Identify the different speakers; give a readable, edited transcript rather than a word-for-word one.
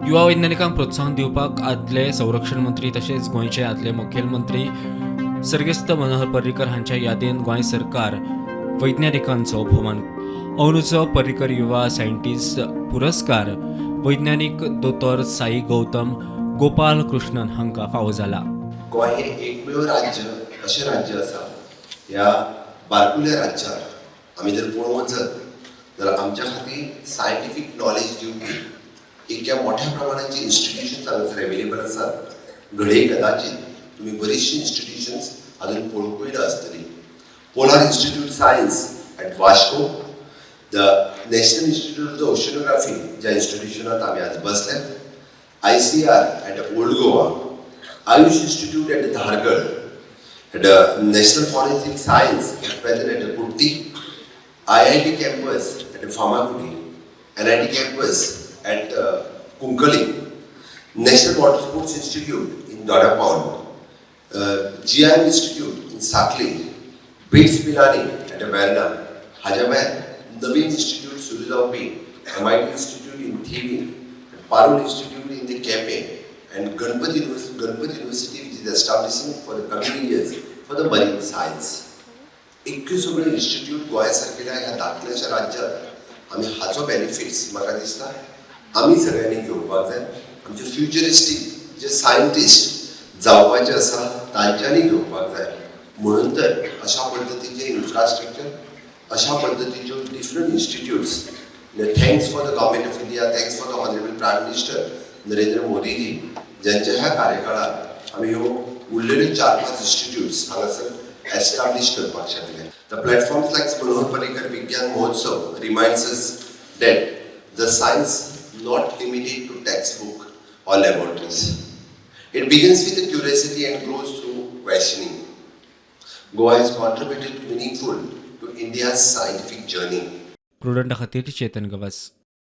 Speaker 1: युवा वैज्ञानिकांक प्रोत्साहन दिवपाक आदले संरक्षण मंत्री तशेंच गोंयचे आदले मुखेलमंत्री सर्गेस्त मनोहर पर्रीकर हांच्या यादीन गोंय सरकार वैज्ञानिकांचो भोवमान. अंदूचो पर्रीकर युवा सायंटिस्ट पुरस्कार वैज्ञानिक दोतोर साई गौतम गोपाल कृष्णन हांकां फावो जाला.
Speaker 2: गोंय हे एकमेव राज्य अशें राज्य आसा ह्या बारकुल्या राज्यात आमी जर पळोवंक वचत जाल्यार आमच्या खातीर सायंटिफीक नॉलेज दिवपी इतक्या मोठ्या प्रमाणाची इन्स्टिट्यूशन्स हांगासर अवेलेबल आसात. घडये कदाचित तुम्ही बरीचशी इन्स्टिट्यूशन्स अजून पळोवंकूय ना आसतली. Polar institute science at Vasco, the national institute of the oceanography ज्या इन्स्टिट्यूशनात आमी आज बसल्यात, ICR at old Goa, AYUSH institute at Dhargal, the National Forensic Science present at Kurti, IIT campus at Pharmacuti, NIT campus at Kunkali, National Water Sports Institute in Dodapaul, GIM Institute in Sakli, BITS Pilani at Verna, Hajaman, Navin Institute Surilaupi, MIT Institute in Thivi, Parul Institute in the Cape, and Ganpati University which is establishing for the coming years for the marine science. 21 सगळे institute गोंया सारकेल्या ह्या धाकल्याशा राज्यात आमी हाचो benefits म्हाका दिसता आमी सगळ्यांनी घेवपाक जाय. आमचे फ्युचरिस्टीक जे सायंटिस्ट जावपाचे आसा तांच्यांनी घेवपाक जाय. म्हणून तर अशा पद्दतीचे इन्फ्रास्ट्रक्चर, अशा पद्दतीच्यो different institutes, thanks for the government of India, thanks for the honourable prime minister Narendra Modiji ज्यांच्या ह्या कार्यकाळात आमी ह्यो उरलेल्यो 4-5 इन्स्टिट्यूट्स हांगासर एस्टाब्लिश करपाक शकले. The platforms like Manohar Parrikar Vigyan Mahotsav reminds us that the science not limited to text book or laboratories. It begins with a curiosity and grows through questioning. Goa has contributed meaningful to India's scientific journey.
Speaker 1: प्रुडंटा खातीर चेतन गवस.